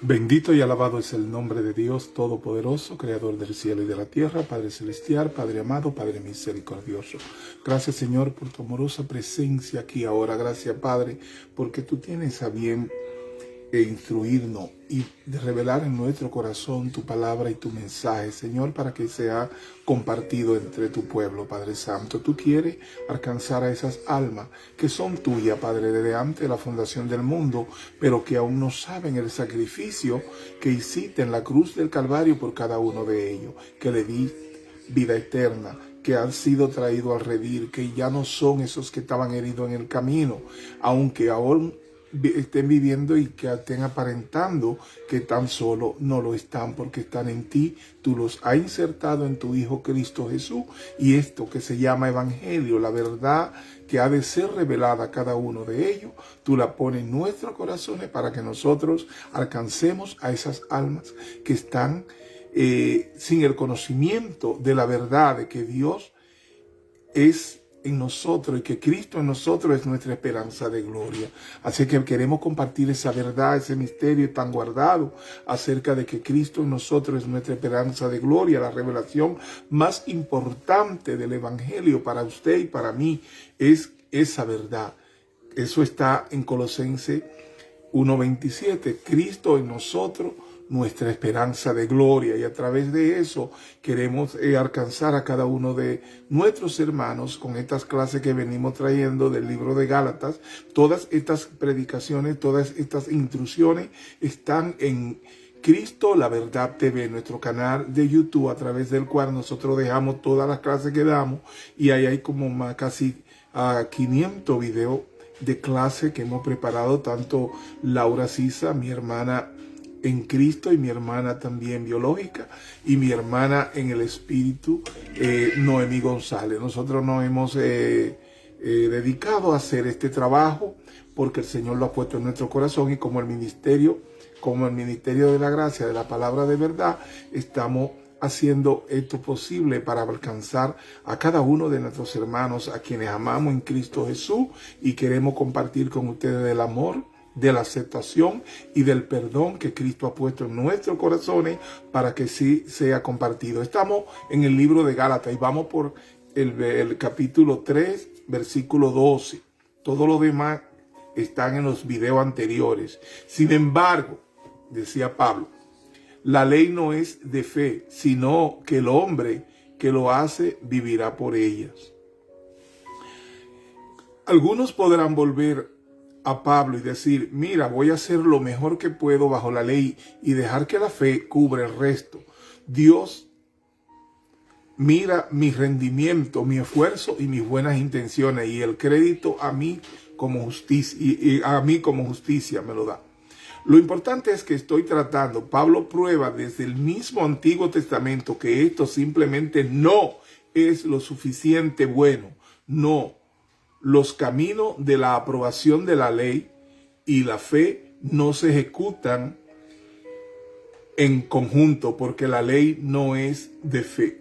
Bendito y alabado es el nombre de Dios Todopoderoso, Creador del cielo y de la tierra, Padre celestial, Padre amado, Padre misericordioso. Gracias, Señor, por tu amorosa presencia aquí ahora. Gracias, Padre, porque tú tienes a bien instruirnos y de revelar en nuestro corazón tu palabra y tu mensaje, Señor, para que sea compartido entre tu pueblo, Padre Santo. Tú quieres alcanzar a esas almas que son tuyas, Padre, desde antes de la fundación del mundo, pero que aún no saben el sacrificio que hiciste en la cruz del Calvario por cada uno de ellos, que le di vida eterna, que han sido traídos al redil, que ya no son esos que estaban heridos en el camino, aunque aún estén viviendo y que estén aparentando que tan solo no lo están, porque están en ti. Tú los has insertado en tu Hijo Cristo Jesús, y esto que se llama Evangelio, la verdad que ha de ser revelada a cada uno de ellos, tú la pones en nuestros corazones para que nosotros alcancemos a esas almas que están sin el conocimiento de la verdad de que Dios es en nosotros y que Cristo en nosotros es nuestra esperanza de gloria. Así que queremos compartir esa verdad, ese misterio tan guardado acerca de que Cristo en nosotros es nuestra esperanza de gloria. La revelación más importante del Evangelio para usted y para mí es esa verdad. Eso está en Colosenses 1:27. Cristo en nosotros, nuestra esperanza de gloria, y a través de eso queremos alcanzar a cada uno de nuestros hermanos con estas clases que venimos trayendo del libro de Gálatas. Todas estas predicaciones, todas estas instrucciones están en Cristo La Verdad TV, nuestro canal de YouTube, a través del cual nosotros dejamos todas las clases que damos, y ahí hay como casi 500 videos de clase que hemos preparado, tanto Laura Sisa, mi hermana en Cristo, y mi hermana también biológica, y mi hermana en el espíritu, Noemí González. Nosotros nos hemos dedicado a hacer este trabajo porque el Señor lo ha puesto en nuestro corazón, y como el ministerio de la gracia, de la palabra de verdad, estamos haciendo esto posible para alcanzar a cada uno de nuestros hermanos a quienes amamos en Cristo Jesús, y queremos compartir con ustedes del amor, de la aceptación y del perdón que Cristo ha puesto en nuestros corazones para que sí sea compartido. Estamos en el libro de Gálatas y vamos por el capítulo 3, versículo 12. Todo lo demás están en los videos anteriores. Sin embargo, decía Pablo, la ley no es de fe, sino que el hombre que lo hace vivirá por ellas. Algunos podrán volver a Pablo y decir: mira, voy a hacer lo mejor que puedo bajo la ley y dejar que la fe cubra el resto. Dios mira mi rendimiento, mi esfuerzo y mis buenas intenciones, y el crédito a mí como justicia, y a mí como justicia me lo da. Lo importante es que estoy tratando. Pablo prueba desde el mismo Antiguo Testamento que esto simplemente no es lo suficiente bueno. No. Los caminos de la aprobación de la ley y la fe no se ejecutan en conjunto, porque la ley no es de fe.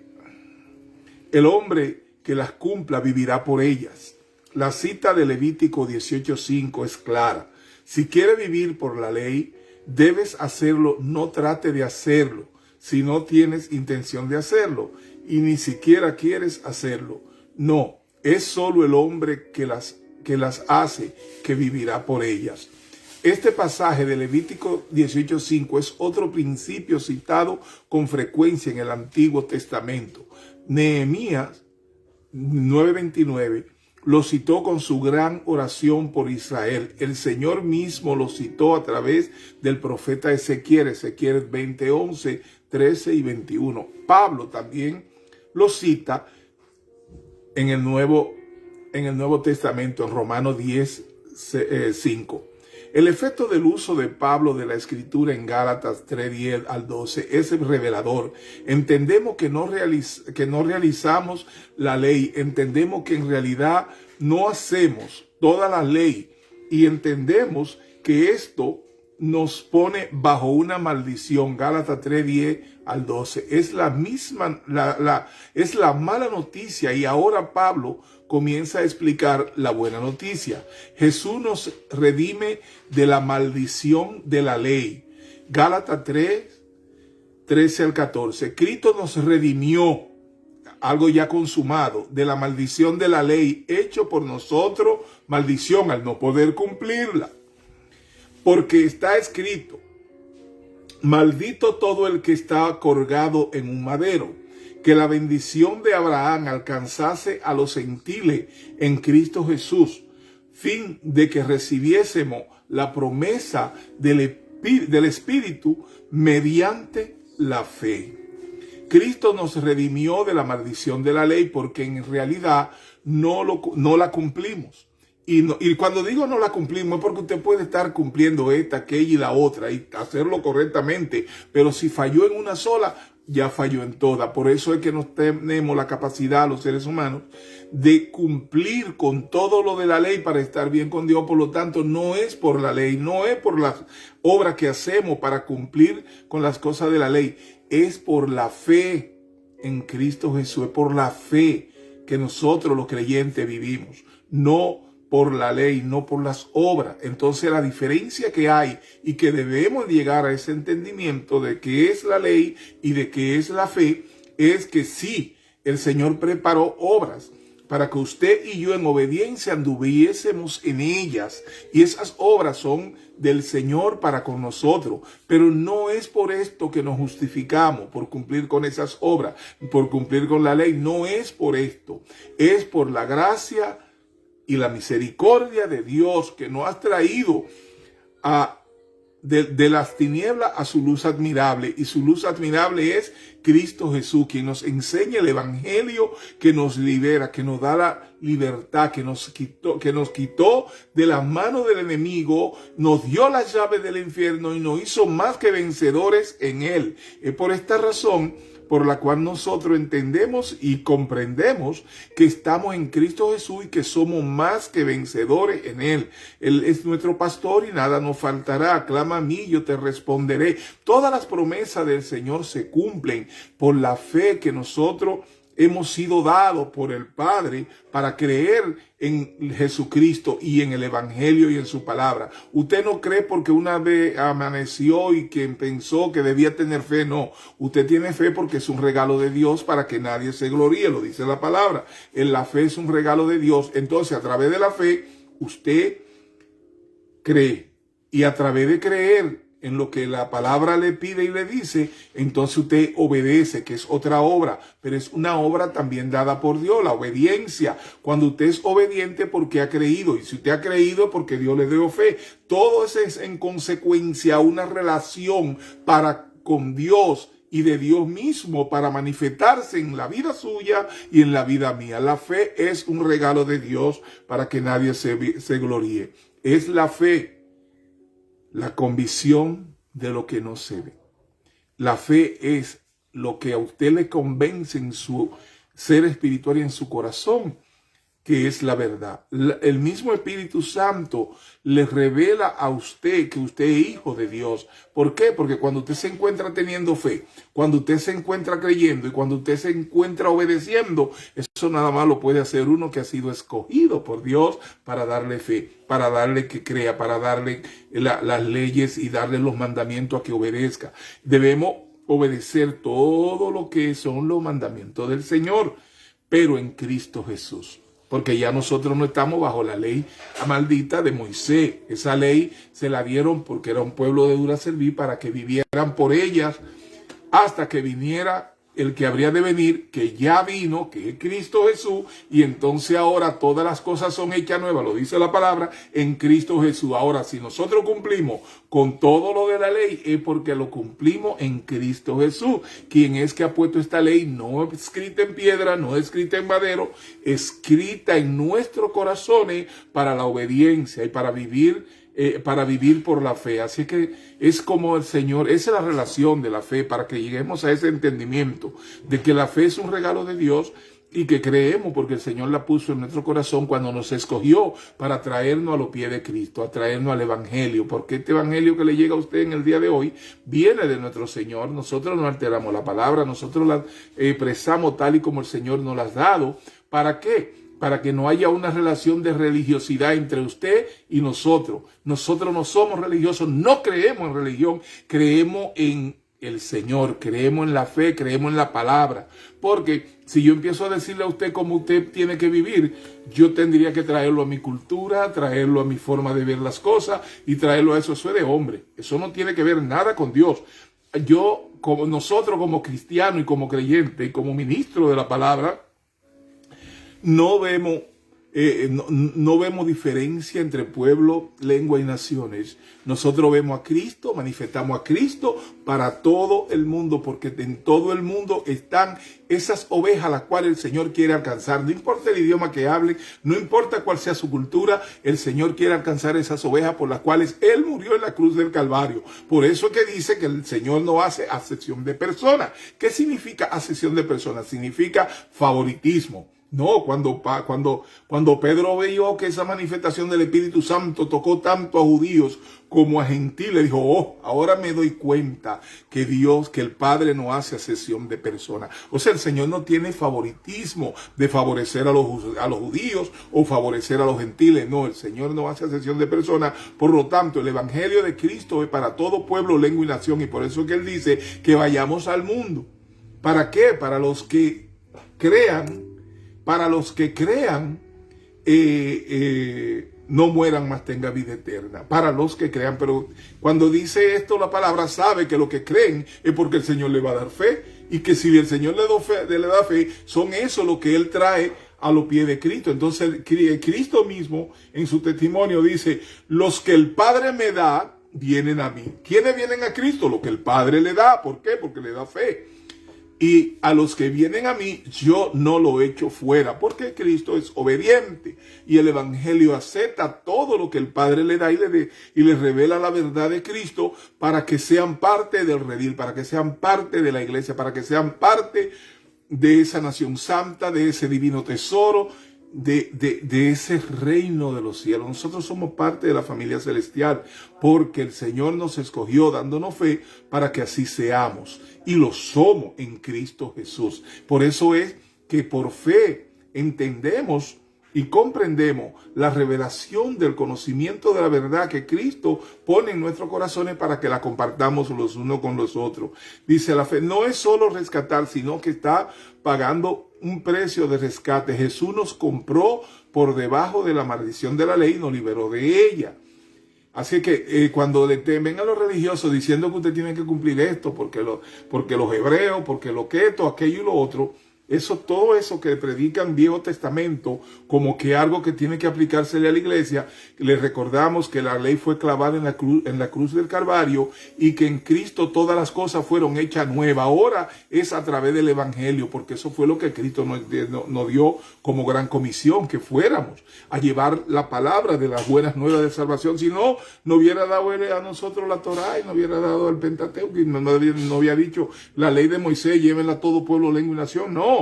El hombre que las cumpla vivirá por ellas. La cita de Levítico 18:5 es clara. Si quieres vivir por la ley, debes hacerlo. No trate de hacerlo si no tienes intención de hacerlo y ni siquiera quieres hacerlo. No. Es solo el hombre que las hace que vivirá por ellas. Este pasaje de Levítico 18:5 es otro principio citado con frecuencia en el Antiguo Testamento. Nehemías 9:29 lo citó con su gran oración por Israel. El Señor mismo lo citó a través del profeta Ezequiel 20:11, 13 y 21. Pablo también lo cita en el Nuevo Testamento, en Romanos 10:5. El efecto del uso de Pablo de la Escritura en Gálatas 3:10 al 12 es revelador. Entendemos que no realizamos la ley, entendemos que en realidad no hacemos toda la ley, y entendemos que esto nos pone bajo una maldición. Gálatas 3:10 al 12. Es la misma, es la mala noticia, y ahora Pablo comienza a explicar la buena noticia. Jesús nos redime de la maldición de la ley. Gálatas 3, 13 al 14. Cristo nos redimió, algo ya consumado, de la maldición de la ley, hecho por nosotros maldición al no poder cumplirla. Porque está escrito, maldito todo el que está colgado en un madero, que la bendición de Abraham alcanzase a los gentiles en Cristo Jesús, fin de que recibiésemos la promesa del Espíritu mediante la fe. Cristo nos redimió de la maldición de la ley porque en realidad no la cumplimos. Y cuando digo no la cumplimos es porque usted puede estar cumpliendo esta, aquella y la otra y hacerlo correctamente, pero si falló en una sola, ya falló en todas. Por eso es que no tenemos la capacidad, los seres humanos, de cumplir con todo lo de la ley para estar bien con Dios. Por lo tanto, no es por la ley, no es por las obras que hacemos para cumplir con las cosas de la ley, es por la fe en Cristo Jesús, es por la fe que nosotros los creyentes vivimos, no por la ley, no por las obras. Entonces la diferencia que hay y que debemos llegar a ese entendimiento de qué es la ley y de qué es la fe, es que sí, el Señor preparó obras para que usted y yo en obediencia anduviésemos en ellas. Y esas obras son del Señor para con nosotros. Pero no es por esto que nos justificamos, por cumplir con esas obras, por cumplir con la ley. No es por esto. Es por la gracia y la misericordia de Dios que nos ha traído de las tinieblas a su luz admirable. Y su luz admirable es Cristo Jesús, quien nos enseña el evangelio, que nos libera, que nos da la libertad, que nos quitó de las manos del enemigo, nos dio las llaves del infierno y nos hizo más que vencedores en él. Es por esta razón por la cual nosotros entendemos y comprendemos que estamos en Cristo Jesús y que somos más que vencedores en Él. Él es nuestro pastor y nada nos faltará. Clama a mí, yo te responderé. Todas las promesas del Señor se cumplen por la fe que nosotros hemos sido dados por el Padre para creer en Jesucristo y en el Evangelio y en su palabra. Usted no cree porque una vez amaneció y que pensó que debía tener fe. No, usted tiene fe porque es un regalo de Dios para que nadie se gloríe, lo dice la palabra. La fe es un regalo de Dios. Entonces, a través de la fe, usted cree. Y a través de creer en lo que la palabra le pide y le dice, entonces usted obedece, que es otra obra, pero es una obra también dada por Dios, la obediencia. Cuando usted es obediente porque ha creído, y si usted ha creído porque Dios le dio fe, todo eso es en consecuencia una relación para con Dios y de Dios mismo para manifestarse en la vida suya y en la vida mía. La fe es un regalo de Dios para que nadie se gloríe. Es la fe, la convicción de lo que no se ve. La fe es lo que a usted le convence en su ser espiritual y en su corazón, que es la verdad. El mismo Espíritu Santo le revela a usted que usted es hijo de Dios. ¿Por qué? Porque cuando usted se encuentra teniendo fe, cuando usted se encuentra creyendo y cuando usted se encuentra obedeciendo, eso nada más lo puede hacer uno que ha sido escogido por Dios para darle fe, para darle que crea, para darle las leyes y darle los mandamientos a que obedezca. Debemos obedecer todo lo que son los mandamientos del Señor, pero en Cristo Jesús. Porque ya nosotros no estamos bajo la ley maldita de Moisés. Esa ley se la dieron porque era un pueblo de dura servir para que vivieran por ellas hasta que viniera el que habría de venir, que ya vino, que es Cristo Jesús, y entonces ahora todas las cosas son hechas nuevas, lo dice la palabra, en Cristo Jesús. Ahora, si nosotros cumplimos con todo lo de la ley, es porque lo cumplimos en Cristo Jesús, quien es que ha puesto esta ley, no escrita en piedra, no escrita en madero, escrita en nuestros corazones para la obediencia y para vivir por la fe. Así que es como el Señor, esa es la relación de la fe, para que lleguemos a ese entendimiento de que la fe es un regalo de Dios y que creemos porque el Señor la puso en nuestro corazón cuando nos escogió para traernos a los pies de Cristo, a traernos al Evangelio, porque este Evangelio que le llega a usted en el día de hoy viene de nuestro Señor. Nosotros no alteramos la palabra, nosotros la expresamos tal y como el Señor nos la ha dado. ¿Para qué? para que no haya una relación de religiosidad entre usted y nosotros. Nosotros no somos religiosos, no creemos en religión, creemos en el Señor, creemos en la fe, creemos en la palabra. Porque si yo empiezo a decirle a usted cómo usted tiene que vivir, yo tendría que traerlo a mi cultura, traerlo a mi forma de ver las cosas y traerlo a eso. Eso es de hombre. Eso no tiene que ver nada con Dios. Nosotros como cristianos y como creyentes y como ministro de la palabra, no vemos diferencia entre pueblo, lengua y naciones. Nosotros vemos a Cristo, manifestamos a Cristo para todo el mundo, porque en todo el mundo están esas ovejas a las cuales el Señor quiere alcanzar. No importa el idioma que hablen, no importa cuál sea su cultura, el Señor quiere alcanzar esas ovejas por las cuales Él murió en la cruz del Calvario. Por eso es que dice que el Señor no hace acepción de personas. ¿Qué significa acepción de personas? Significa favoritismo. No, cuando Pedro vio que esa manifestación del Espíritu Santo tocó tanto a judíos como a gentiles, dijo, oh, ahora me doy cuenta que el Padre no hace acepción de personas. O sea, el Señor no tiene favoritismo de favorecer a los judíos o favorecer a los gentiles. No, el Señor no hace acepción de personas. Por lo tanto, el Evangelio de Cristo es para todo pueblo, lengua y nación. Y por eso es que Él dice que vayamos al mundo. ¿Para qué? Para los que crean. Para los que crean, no mueran, mas tenga vida eterna. Para los que crean. Pero cuando dice esto la palabra, sabe que lo que creen es porque el Señor le va a dar fe. Y que si el Señor le da fe, son eso lo que Él trae a los pies de Cristo. Entonces Cristo mismo en su testimonio dice, los que el Padre me da, vienen a mí. ¿Quiénes vienen a Cristo? Lo que el Padre le da. ¿Por qué? Porque le da fe. Y a los que vienen a mí, yo no lo echo fuera, porque Cristo es obediente. Y el Evangelio acepta todo lo que el Padre le da y le revela la verdad de Cristo para que sean parte del redil, para que sean parte de la iglesia, para que sean parte de esa nación santa, de ese divino tesoro, de ese reino de los cielos. Nosotros somos parte de la familia celestial porque el Señor nos escogió dándonos fe para que así seamos, y lo somos en Cristo Jesús. Por eso es que por fe entendemos y comprendemos la revelación del conocimiento de la verdad que Cristo pone en nuestros corazones para que la compartamos los unos con los otros. Dice, la fe no es solo rescatar, sino que está pagando un precio de rescate. Jesús nos compró por debajo de la maldición de la ley y nos liberó de ella. Así que cuando vengan los religiosos diciendo que usted tiene que cumplir esto, porque los hebreos, porque lo que esto, aquello y lo otro, todo eso que predican Viejo Testamento como que algo que tiene que aplicársele a la iglesia, les recordamos que la ley fue clavada en la cruz del Calvario y que en Cristo todas las cosas fueron hechas nuevas. Ahora es a través del Evangelio, porque eso fue lo que Cristo nos dio como gran comisión, que fuéramos a llevar la palabra de las buenas nuevas de salvación. Si no, no hubiera dado a nosotros la Torá y no hubiera dado el Pentateuco y no había dicho la ley de Moisés, llévenla a todo pueblo, lengua y nación. No.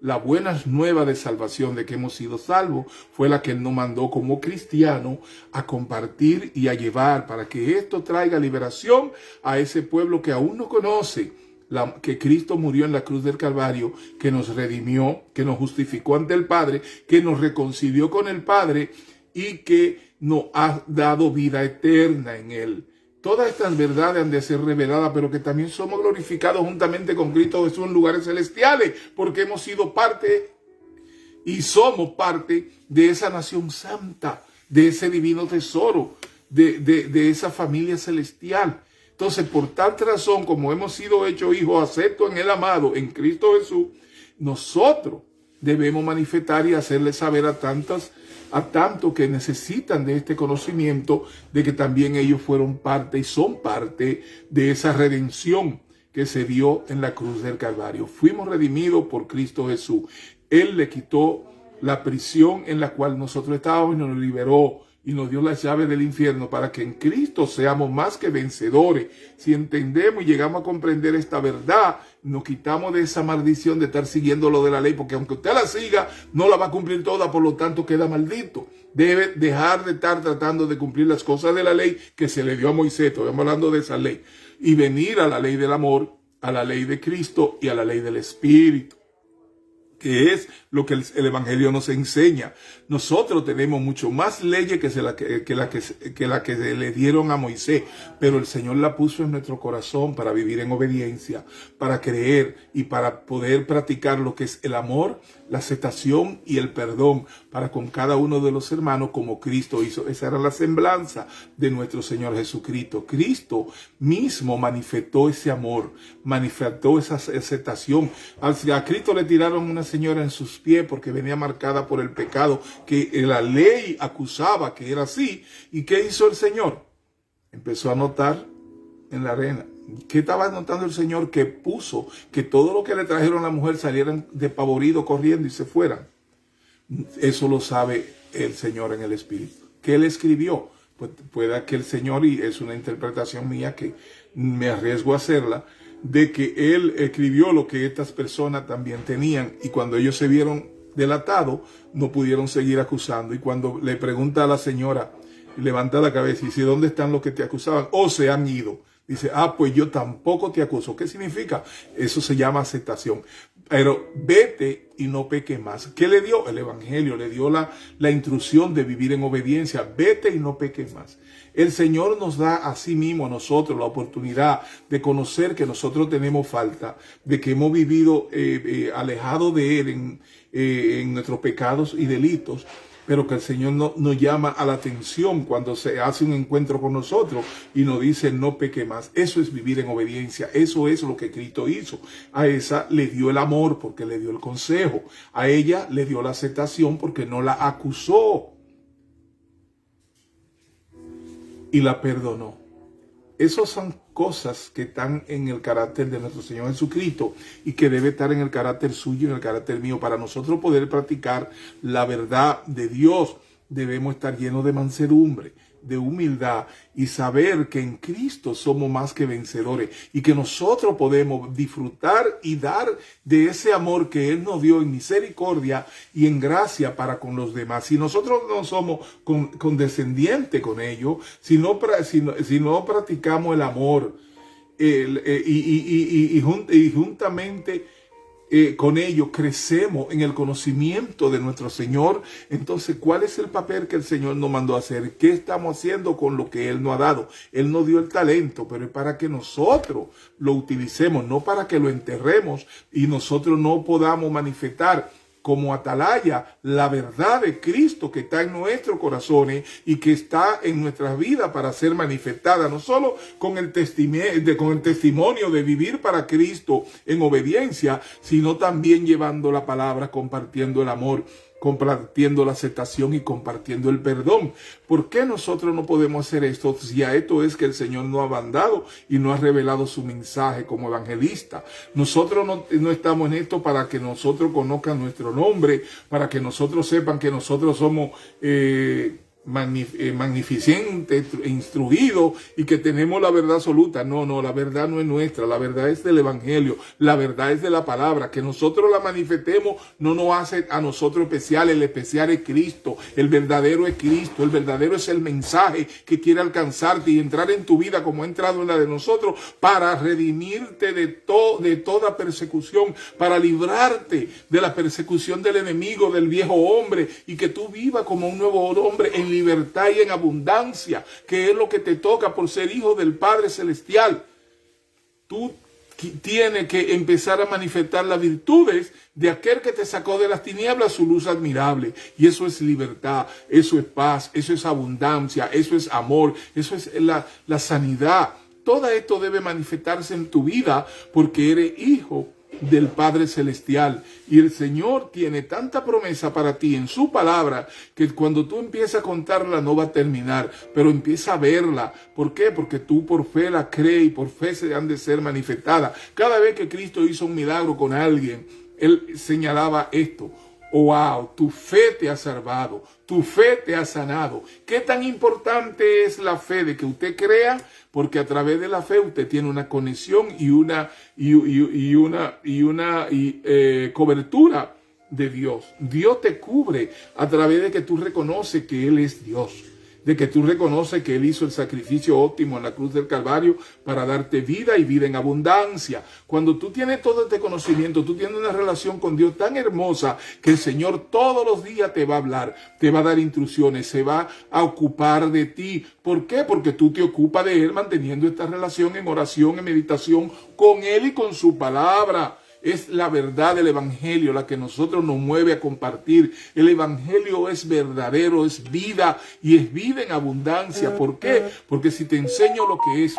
La buena nueva de salvación, de que hemos sido salvos, fue la que Él nos mandó como cristianos a compartir y a llevar para que esto traiga liberación a ese pueblo que aún no conoce que Cristo murió en la cruz del Calvario, que nos redimió, que nos justificó ante el Padre, que nos reconcilió con el Padre y que nos ha dado vida eterna en Él. Todas estas verdades han de ser reveladas, pero que también somos glorificados juntamente con Cristo Jesús en lugares celestiales, porque hemos sido parte y somos parte de esa nación santa, de ese divino tesoro, de esa familia celestial. Entonces, por tal razón, como hemos sido hechos hijos aceptos en el amado, en Cristo Jesús, nosotros debemos manifestar y hacerle saber a tantos que necesitan de este conocimiento, de que también ellos fueron parte y son parte de esa redención que se dio en la cruz del Calvario. Fuimos redimidos por Cristo Jesús. Él le quitó la prisión en la cual nosotros estábamos y nos liberó y nos dio las llaves del infierno para que en Cristo seamos más que vencedores. Si entendemos y llegamos a comprender esta verdad, nos quitamos de esa maldición de estar siguiendo lo de la ley, porque aunque usted la siga, no la va a cumplir toda, por lo tanto queda maldito. Debe dejar de estar tratando de cumplir las cosas de la ley que se le dio a Moisés, estamos hablando de esa ley, y venir a la ley del amor, a la ley de Cristo y a la ley del Espíritu. que es lo que el Evangelio nos enseña. Nosotros tenemos mucho más leyes que la que le dieron a Moisés, pero el Señor la puso en nuestro corazón para vivir en obediencia, para creer y para poder practicar lo que es el amor, la aceptación y el perdón para con cada uno de los hermanos como Cristo hizo. Esa era la semblanza de nuestro Señor Jesucristo. Cristo mismo manifestó ese amor, manifestó esa aceptación. A Cristo le tiraron una señora en sus pies porque venía marcada por el pecado que la ley acusaba que era así. ¿Y qué hizo el Señor? Empezó a anotar en la arena. ¿Qué estaba anotando el Señor? Que puso que todo lo que le trajeron a la mujer salieran despavoridos corriendo y se fueran. Eso lo sabe el Señor en el Espíritu. ¿Qué él escribió? Pues pueda que el Señor, y es una interpretación mía que me arriesgo a hacerla, de que él escribió lo que estas personas también tenían, y cuando ellos se vieron delatados, no pudieron seguir acusando. Y cuando le pregunta a la señora, levanta la cabeza y dice, ¿dónde están los que te acusaban? ¿O se han ido? Dice, pues yo tampoco te acuso. ¿Qué significa? Eso se llama aceptación. Pero vete y no peques más. ¿Qué le dio? El Evangelio le dio la instrucción de vivir en obediencia. Vete y no peques más. El Señor nos da a sí mismo, a nosotros, la oportunidad de conocer que nosotros tenemos falta, de que hemos vivido alejados de Él en nuestros pecados y delitos, pero que el Señor nos llama a la atención cuando se hace un encuentro con nosotros y nos dice no peque más. Eso es vivir en obediencia. Eso es lo que Cristo hizo. A esa le dio el amor porque le dio el consejo. A ella le dio la aceptación porque no la acusó y la perdonó. Esas son cosas que están en el carácter de nuestro Señor Jesucristo y que debe estar en el carácter suyo y en el carácter mío. Para nosotros poder practicar la verdad de Dios, debemos estar llenos de mansedumbre, de humildad y saber que en Cristo somos más que vencedores y que nosotros podemos disfrutar y dar de ese amor que Él nos dio en misericordia y en gracia para con los demás. Si nosotros no somos condescendientes con ellos, si no practicamos el amor y juntamente con ello crecemos en el conocimiento de nuestro Señor, entonces, ¿cuál es el papel que el Señor nos mandó a hacer? ¿Qué estamos haciendo con lo que Él nos ha dado? Él nos dio el talento, pero es para que nosotros lo utilicemos, no para que lo enterremos y nosotros no podamos manifestar como atalaya la verdad de Cristo que está en nuestros corazones y que está en nuestras vidas para ser manifestada, no solo con el testimonio de vivir para Cristo en obediencia, sino también llevando la palabra, compartiendo el amor, compartiendo la aceptación y compartiendo el perdón. ¿Por qué nosotros no podemos hacer esto? Si a esto es que el Señor nos ha mandado y nos ha revelado su mensaje como evangelista. Nosotros no estamos en esto para que nosotros conozcan nuestro nombre, para que nosotros sepan que nosotros somos magnificente, instruido y que tenemos la verdad absoluta. No, la verdad no es nuestra, la verdad es del Evangelio, la verdad es de la palabra. Que nosotros la manifestemos no nos hace a nosotros especiales. El especial es Cristo, el verdadero es Cristo, el verdadero es el mensaje que quiere alcanzarte y entrar en tu vida como ha entrado en la de nosotros para redimirte de toda persecución, para librarte de la persecución del enemigo, del viejo hombre, y que tú vivas como un nuevo hombre en libertad y en abundancia, que es lo que te toca por ser hijo del Padre Celestial. Tú tienes que empezar a manifestar las virtudes de aquel que te sacó de las tinieblas, su luz admirable. Y eso es libertad, eso es paz, eso es abundancia, eso es amor, eso es la sanidad. Todo esto debe manifestarse en tu vida porque eres hijo del Padre Celestial, y el Señor tiene tanta promesa para ti en su palabra que cuando tú empiezas a contarla no va a terminar, pero empieza a verla. ¿Por qué? Porque tú por fe la crees y por fe se han de ser manifestadas. Cada vez que Cristo hizo un milagro con alguien, Él señalaba esto: wow, tu fe te ha salvado, tu fe te ha sanado. ¿Qué tan importante es la fe? De que usted crea, porque a través de la fe usted tiene una conexión y una cobertura de Dios. Dios te cubre a través de que tú reconoces que Él es Dios. de que tú reconoces que Él hizo el sacrificio óptimo en la cruz del Calvario para darte vida y vida en abundancia. Cuando tú tienes todo este conocimiento, tú tienes una relación con Dios tan hermosa que el Señor todos los días te va a hablar, te va a dar instrucciones, se va a ocupar de ti. ¿Por qué? Porque tú te ocupas de Él manteniendo esta relación en oración, en meditación con Él y con su palabra. Es la verdad del Evangelio la que nosotros nos mueve a compartir. El Evangelio es verdadero, es vida y es vida en abundancia. ¿Por qué? Porque si te enseño lo que es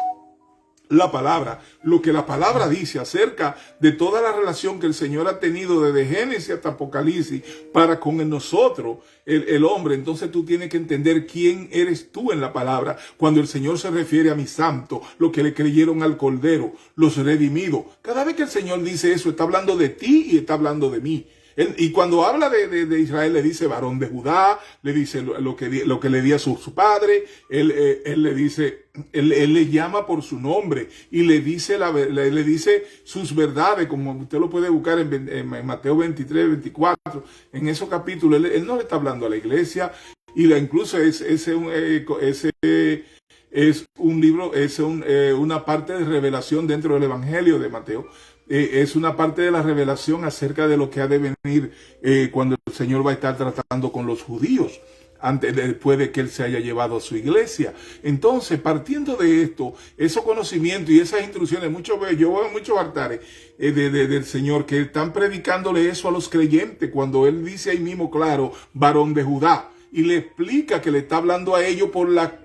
la palabra, lo que la palabra dice acerca de toda la relación que el Señor ha tenido desde Génesis hasta Apocalipsis para con nosotros, el hombre, entonces tú tienes que entender quién eres tú en la palabra. Cuando el Señor se refiere a mi santo, los que le creyeron al Cordero, los redimidos, cada vez que el Señor dice eso, está hablando de ti y está hablando de mí. Y cuando habla de Israel, le dice varón de Judá, le dice lo que le di a su padre, él le dice, él le llama por su nombre y le dice sus verdades, como usted lo puede buscar en Mateo 23, 24, en esos capítulos. Él no le está hablando a la iglesia, y incluso es un libro, una parte de revelación dentro del Evangelio de Mateo. Es una parte de la revelación acerca de lo que ha de venir cuando el Señor va a estar tratando con los judíos, después de que Él se haya llevado a su iglesia. Entonces, partiendo de esto, esos conocimientos y esas instrucciones, yo veo muchos altares del Señor que están predicándole eso a los creyentes, cuando Él dice ahí mismo, claro, varón de Judá, y le explica que le está hablando a ellos por la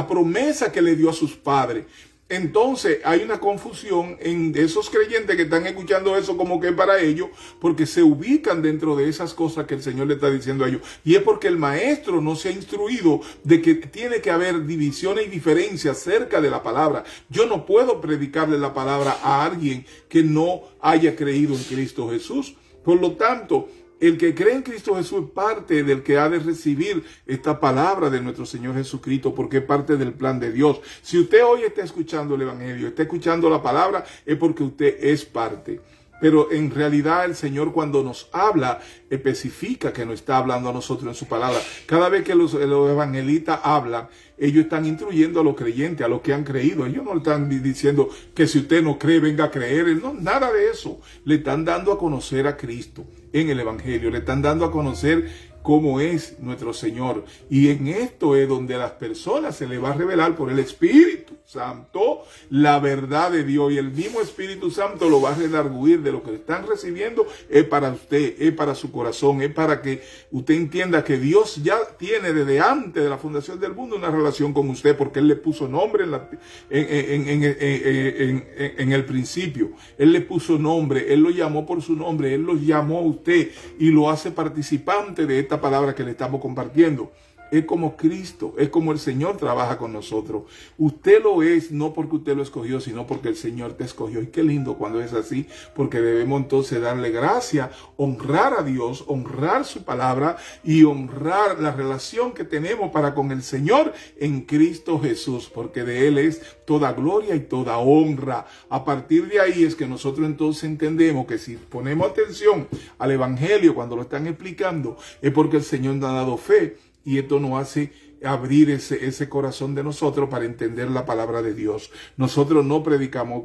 promesa que le dio a sus padres. Entonces hay una confusión en esos creyentes que están escuchando eso como que es para ellos, porque se ubican dentro de esas cosas que el Señor le está diciendo a ellos. Y es porque el maestro no se ha instruido de que tiene que haber divisiones y diferencias acerca de la palabra. Yo no puedo predicarle la palabra a alguien que no haya creído en Cristo Jesús. Por lo tanto, el que cree en Cristo Jesús es parte del que ha de recibir esta palabra de nuestro Señor Jesucristo, porque es parte del plan de Dios. Si usted hoy está escuchando el Evangelio, está escuchando la palabra, es porque usted es parte. Pero en realidad el Señor, cuando nos habla, especifica que nos está hablando a nosotros en su palabra. Cada vez que los evangelistas hablan, ellos están instruyendo a los creyentes, a los que han creído. Ellos no están diciendo que si usted no cree, venga a creer. No, nada de eso. Le están dando a conocer a Cristo en el Evangelio. Le están dando a conocer cómo es nuestro Señor. Y en esto es donde a las personas se les va a revelar por el Espíritu Santo la verdad de Dios. Y el mismo Espíritu Santo lo va a redarguir de lo que están recibiendo. Es para usted, es para su corazón, es para que usted entienda que Dios ya tiene desde antes de la fundación del mundo una relación con usted, porque Él le puso nombre en el principio. Él le puso nombre, Él lo llamó por su nombre, Él lo llamó a usted y lo hace participante de esta palabra que le estamos compartiendo. Es como Cristo, es como el Señor trabaja con nosotros. Usted lo es no porque usted lo escogió, sino porque el Señor te escogió. Y qué lindo cuando es así, porque debemos entonces darle gracia, honrar a Dios, honrar su palabra y honrar la relación que tenemos para con el Señor en Cristo Jesús, porque de Él es toda gloria y toda honra. A partir de ahí es que nosotros entonces entendemos que si ponemos atención al Evangelio cuando lo están explicando, es porque el Señor nos ha dado fe. Y esto nos hace abrir ese corazón de nosotros para entender la palabra de Dios. Nosotros no predicamos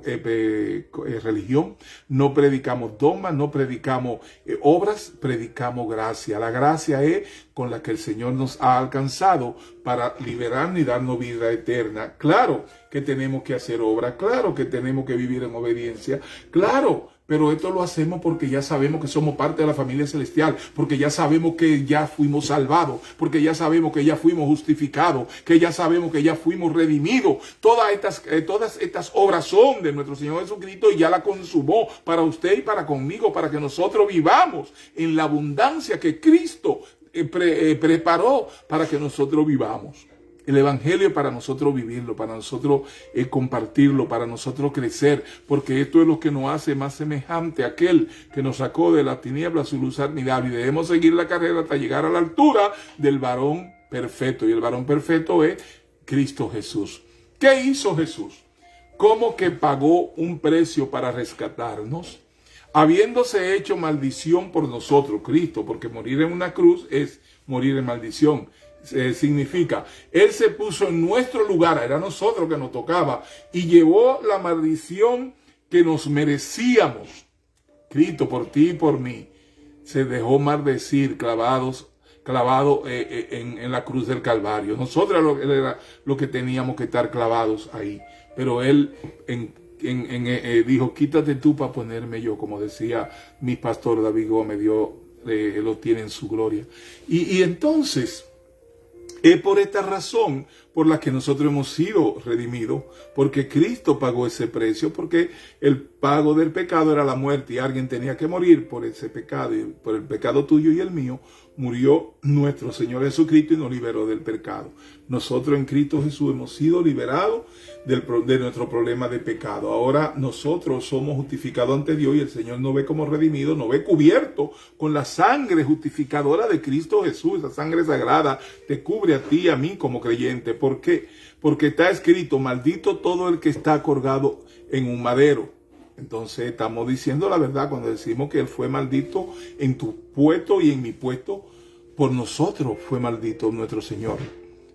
religión, no predicamos dogmas, no predicamos obras, predicamos gracia. La gracia es con la que el Señor nos ha alcanzado para liberarnos y darnos vida eterna. Claro que tenemos que hacer obra, claro que tenemos que vivir en obediencia, claro. Pero esto lo hacemos porque ya sabemos que somos parte de la familia celestial, porque ya sabemos que ya fuimos salvados, porque ya sabemos que ya fuimos justificados, que ya sabemos que ya fuimos redimidos. Todas estas obras son de nuestro Señor Jesucristo y ya la consumó para usted y para conmigo, para que nosotros vivamos en la abundancia que Cristo preparó para que nosotros vivamos. El Evangelio es para nosotros vivirlo, para nosotros compartirlo, para nosotros crecer, porque esto es lo que nos hace más semejante a aquel que nos sacó de la tiniebla a su luz admirable. Y debemos seguir la carrera hasta llegar a la altura del varón perfecto. Y el varón perfecto es Cristo Jesús. ¿Qué hizo Jesús? ¿Cómo que pagó un precio para rescatarnos? Habiéndose hecho maldición por nosotros, Cristo, porque morir en una cruz es morir en maldición. significa, Él se puso en nuestro lugar, era nosotros que nos tocaba, y llevó la maldición que nos merecíamos. Cristo, por ti y por mí, se dejó maldecir clavado en la cruz del Calvario. Nosotros era lo que teníamos que estar clavados ahí. Pero Él dijo, quítate tú para ponerme yo, como decía mi pastor David Gómez, Dios lo tiene en su gloria. Y entonces, es por esta razón por la que nosotros hemos sido redimidos, porque Cristo pagó ese precio, porque el pago del pecado era la muerte y alguien tenía que morir por ese pecado, y por el pecado tuyo y el mío murió nuestro Señor Jesucristo y nos liberó del pecado. Nosotros en Cristo Jesús hemos sido liberados de nuestro problema de pecado. Ahora nosotros somos justificados ante Dios y el Señor nos ve como redimidos, nos ve cubierto con la sangre justificadora de Cristo Jesús. Esa sangre sagrada te cubre a ti y a mí como creyente. ¿Por qué? Porque está escrito, maldito todo el que está colgado en un madero. Entonces estamos diciendo la verdad cuando decimos que Él fue maldito en tu puesto y en mi puesto. Por nosotros fue maldito nuestro Señor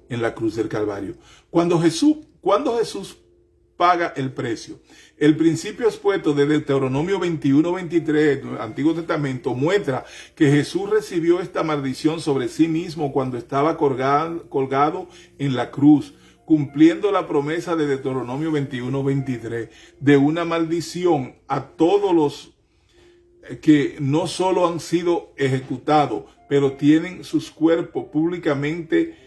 en la cruz del Calvario. Cuando Jesús paga el precio, el principio expuesto de Deuteronomio 21-23, Antiguo Testamento, muestra que Jesús recibió esta maldición sobre sí mismo cuando estaba colgado en la cruz, cumpliendo la promesa de Deuteronomio 21-23 de una maldición a todos los que no solo han sido ejecutados, pero tienen sus cuerpos públicamente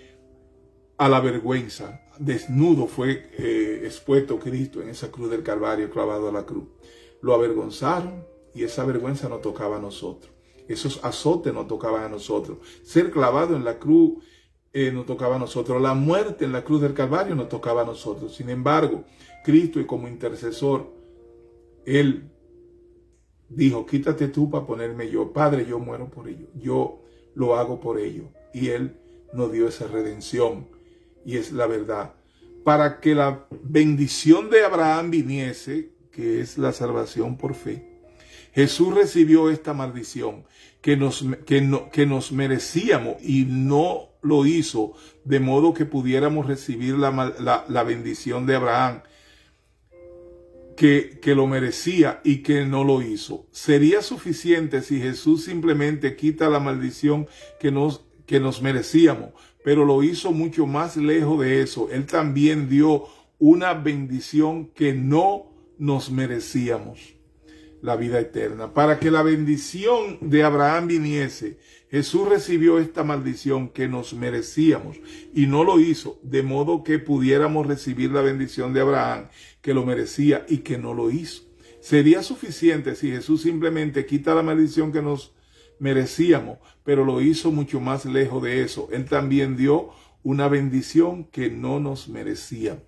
a la vergüenza. Desnudo fue expuesto Cristo en esa cruz del Calvario, clavado a la cruz. Lo avergonzaron y esa vergüenza nos tocaba a nosotros. Esos azotes nos tocaban a nosotros. Ser clavado en la cruz nos tocaba a nosotros. La muerte en la cruz del Calvario nos tocaba a nosotros. Sin embargo, Cristo, y como intercesor, Él dijo, quítate tú para ponerme yo. Padre, yo muero por ello. Yo lo hago por ello. Y Él nos dio esa redención. Y es la verdad. Para que la bendición de Abraham viniese, que es la salvación por fe, Jesús recibió esta maldición que nos merecíamos y no lo hizo, de modo que pudiéramos recibir la bendición de Abraham, que lo merecía y que no lo hizo. Sería suficiente si Jesús simplemente quita la maldición que nos merecíamos, pero lo hizo mucho más lejos de eso. Él también dio una bendición que no nos merecíamos, la vida eterna. Para que la bendición de Abraham viniese, Jesús recibió esta maldición que nos merecíamos y no lo hizo, de modo que pudiéramos recibir la bendición de Abraham, que lo merecía y que no lo hizo. Sería suficiente si Jesús simplemente quita la maldición que nos merecíamos, pero lo hizo mucho más lejos de eso. Él también dio una bendición que no nos merecíamos.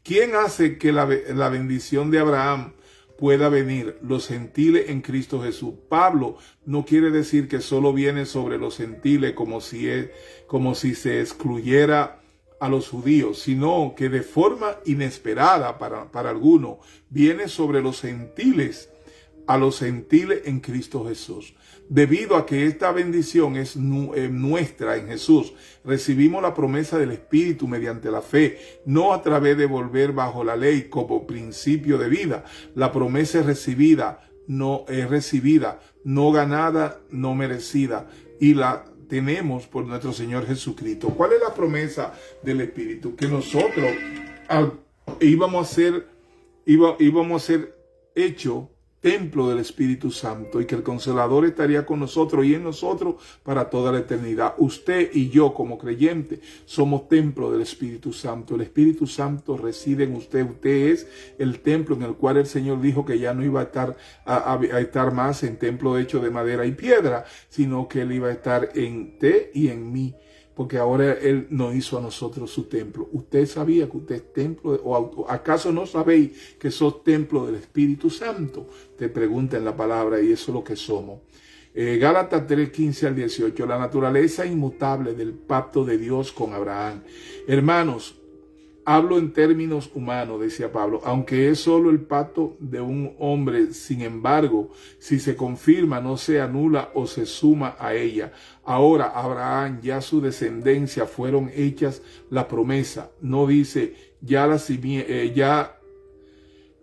¿Quién hace que la bendición de Abraham pueda venir? Los gentiles en Cristo Jesús. Pablo no quiere decir que solo viene sobre los gentiles como si se excluyera a los judíos, sino que de forma inesperada para algunos viene sobre los gentiles, a los gentiles en Cristo Jesús. Debido a que esta bendición es nuestra en Jesús, recibimos la promesa del Espíritu mediante la fe, no a través de volver bajo la ley como principio de vida. La promesa es recibida, no ganada, no merecida, y la tenemos por nuestro Señor Jesucristo. ¿Cuál es la promesa del Espíritu? Que nosotros íbamos a ser hechos templo del Espíritu Santo y que el Consolador estaría con nosotros y en nosotros para toda la eternidad. Usted y yo como creyente somos templo del Espíritu Santo. El Espíritu Santo reside en usted. Usted es el templo en el cual el Señor dijo que ya no iba a estar más en templo hecho de madera y piedra, sino que Él iba a estar en usted y en mí. Porque ahora Él nos hizo a nosotros su templo. ¿Usted sabía que usted es templo? ¿O acaso no sabéis que sos templo del Espíritu Santo? Te pregunta en la palabra y eso es lo que somos. Gálatas 3:15-18. La naturaleza inmutable del pacto de Dios con Abraham. Hermanos, Hablo en términos humanos, decía Pablo, aunque es solo el pacto de un hombre, sin embargo, si se confirma, no se anula o se suma a ella. Ahora Abraham, ya su descendencia fueron hechas la promesa. No dice ya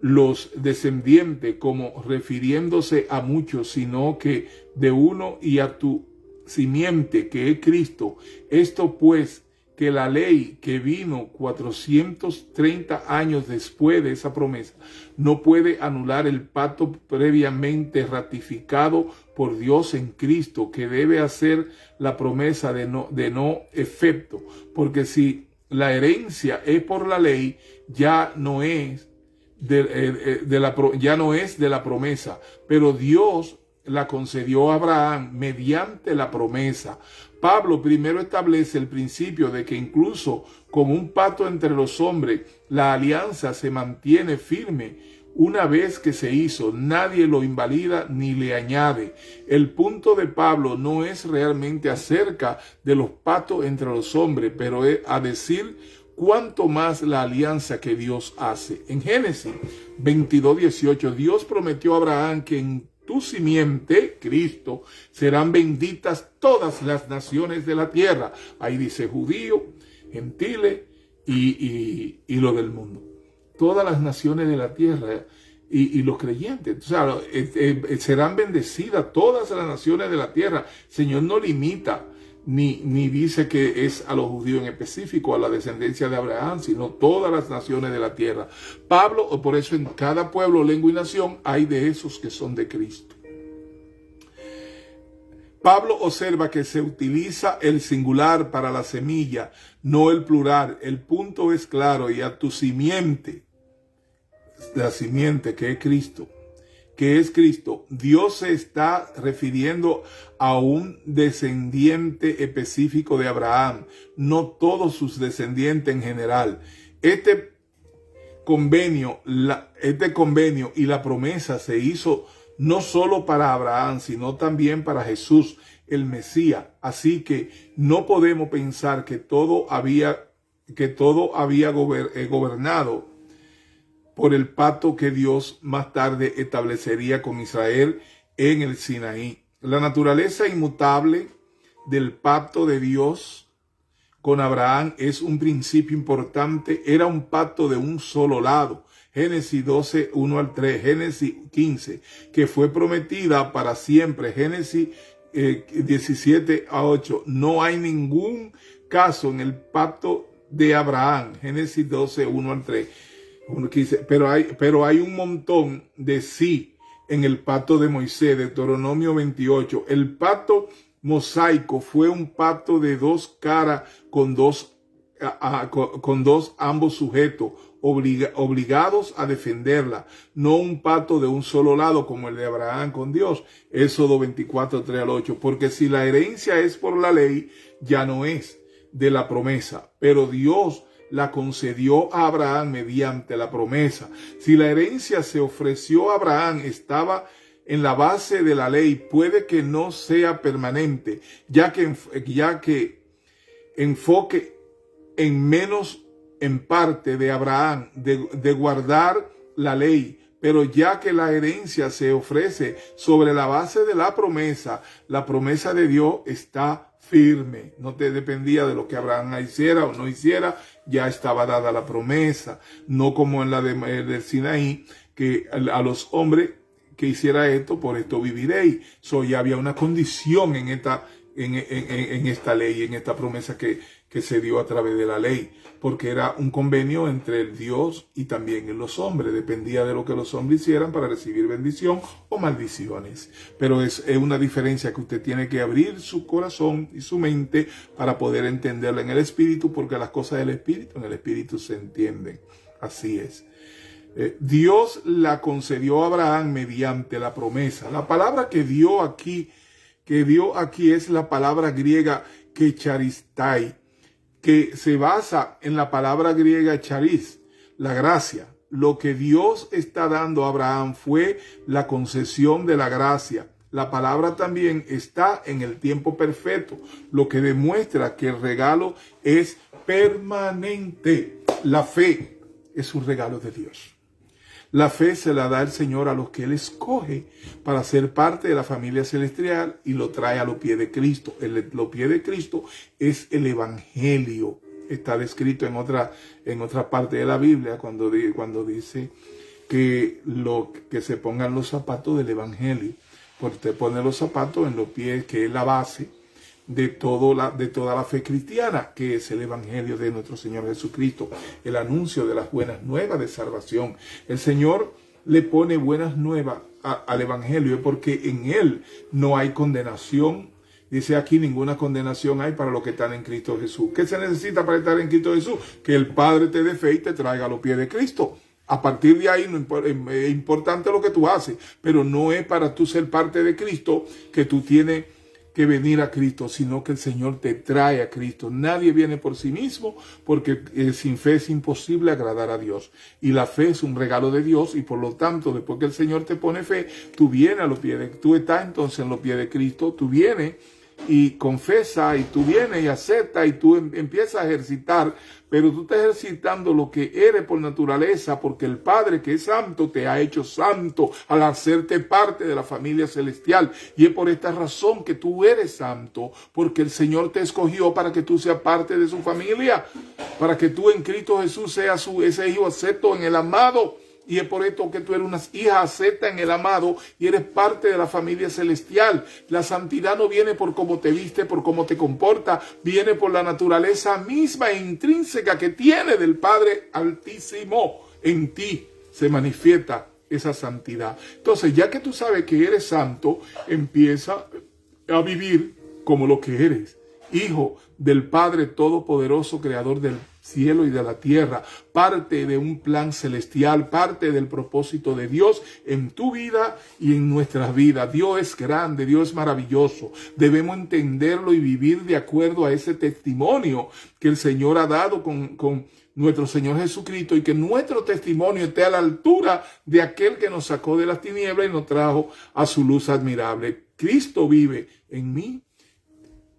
los descendientes como refiriéndose a muchos, sino que de uno y a tu simiente, que es Cristo. Esto pues, que la ley que vino 430 años después de esa promesa no puede anular el pacto previamente ratificado por Dios en Cristo, que debe hacer la promesa de no efecto, porque si la herencia es por la ley, ya no es ya no es de la promesa, pero Dios la concedió a Abraham mediante la promesa. Pablo primero establece el principio de que incluso con un pacto entre los hombres, la alianza se mantiene firme una vez que se hizo. Nadie lo invalida ni le añade. El punto de Pablo no es realmente acerca de los pactos entre los hombres, pero es a decir cuánto más la alianza que Dios hace. En Génesis 22:18, Dios prometió a Abraham que en tu simiente, Cristo, serán benditas todas las naciones de la tierra. Ahí dice judío, gentiles y lo del mundo. Todas las naciones de la tierra y los creyentes. O sea, serán bendecidas todas las naciones de la tierra. El Señor no limita ni dice que es a los judíos en específico, a la descendencia de Abraham, sino todas las naciones de la tierra. Pablo, por eso en cada pueblo, lengua y nación hay de esos que son de Cristo. Pablo observa que se utiliza el singular para la semilla, no el plural. El punto es claro: y a tu simiente, la simiente que es Cristo, Dios se está refiriendo a un descendiente específico de Abraham, no todos sus descendientes en general. Este convenio y la promesa se hizo no solo para Abraham, sino también para Jesús, el Mesías. Así que no podemos pensar que todo había gobernado por el pacto que Dios más tarde establecería con Israel en el Sinaí. La naturaleza inmutable del pacto de Dios con Abraham es un principio importante. Era un pacto de un solo lado. Génesis 12, 1 al 3, Génesis 15, que fue prometida para siempre. Génesis 17 a 8. No hay ningún caso en el pacto de Abraham. Génesis 12, 1 al 3. Pero hay un montón de sí en el pacto de Moisés, Deuteronomio 28. El pacto mosaico fue un pacto de dos caras con dos ambos sujetos obligados a defenderla, no un pacto de un solo lado como el de Abraham con Dios. Éxodo 24, 3 al 8. Porque si la herencia es por la ley, ya no es de la promesa, pero Dios la concedió a Abraham mediante la promesa. Si la herencia se ofreció a Abraham, estaba en la base de la ley, puede que no sea permanente, ya que enfoque en menos en parte de Abraham de guardar la ley. Pero ya que la herencia se ofrece sobre la base de la promesa de Dios está firme. No te dependía de lo que Abraham hiciera o no hiciera, ya estaba dada la promesa. No como en la del Sinaí, que a los hombres que hiciera esto, por esto viviréis. Ya había una condición en esta ley, en esta promesa que se dio a través de la ley, porque era un convenio entre el Dios y también los hombres. Dependía de lo que los hombres hicieran para recibir bendición o maldiciones. Pero es una diferencia que usted tiene que abrir su corazón y su mente para poder entenderla en el Espíritu, porque las cosas del Espíritu, en el Espíritu se entienden. Así es. Dios la concedió a Abraham mediante la promesa. La palabra que dio aquí es la palabra griega que charistai, que se basa en la palabra griega charis, la gracia. Lo que Dios está dando a Abraham fue la concesión de la gracia. La palabra también está en el tiempo perfecto, lo que demuestra que el regalo es permanente. La fe es un regalo de Dios. La fe se la da el Señor a los que Él escoge para ser parte de la familia celestial y lo trae a los pies de Cristo. Los pies de Cristo es el Evangelio. Está descrito en otra parte de la Biblia cuando dice que se pongan los zapatos del Evangelio. Porque te pone los zapatos en los pies, que es la base de toda la fe cristiana, que es el Evangelio de nuestro Señor Jesucristo, el anuncio de las buenas nuevas de salvación. El Señor le pone buenas nuevas al Evangelio porque en Él no hay condenación. Dice aquí, ninguna condenación hay para los que están en Cristo Jesús. ¿Qué se necesita para estar en Cristo Jesús? Que el Padre te dé fe y te traiga a los pies de Cristo. A partir de ahí es importante lo que tú haces, pero no es para tú ser parte de Cristo que tú tienes que venir a Cristo, sino que el Señor te trae a Cristo. Nadie viene por sí mismo, porque sin fe es imposible agradar a Dios. Y la fe es un regalo de Dios, y por lo tanto, después que el Señor te pone fe, tú vienes a los pies tú estás entonces en los pies de Cristo, tú vienes y confesa, y tú vienes y aceptas, y tú empiezas a ejercitar, pero tú estás ejercitando lo que eres por naturaleza, porque el Padre, que es santo, te ha hecho santo al hacerte parte de la familia celestial. Y es por esta razón que tú eres santo, porque el Señor te escogió para que tú seas parte de su familia, para que tú en Cristo Jesús seas ese hijo acepto en el amado. Y es por esto que tú eres una hija acepta en el amado y eres parte de la familia celestial. La santidad no viene por cómo te viste, por cómo te comporta, viene por la naturaleza misma e intrínseca que tiene del Padre Altísimo. En ti se manifiesta esa santidad. Entonces, ya que tú sabes que eres santo, empieza a vivir como lo que eres. Hijo del Padre Todopoderoso, Creador del cielo y de la tierra, parte de un plan celestial, parte del propósito de Dios en tu vida y en nuestras vidas. Dios es grande, Dios es maravilloso. Debemos entenderlo y vivir de acuerdo a ese testimonio que el Señor ha dado con nuestro Señor Jesucristo, y que nuestro testimonio esté a la altura de aquel que nos sacó de las tinieblas y nos trajo a su luz admirable. Cristo vive en mí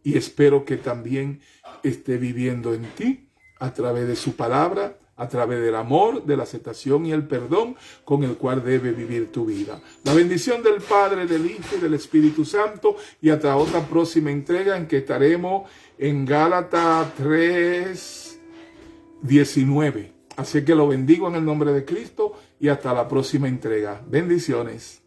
y espero que también esté viviendo en ti a través de su palabra, a través del amor, de la aceptación y el perdón con el cual debe vivir tu vida. La bendición del Padre, del Hijo y del Espíritu Santo, y hasta otra próxima entrega en que estaremos en Gálatas 3:19. Así que lo bendigo en el nombre de Cristo y hasta la próxima entrega. Bendiciones.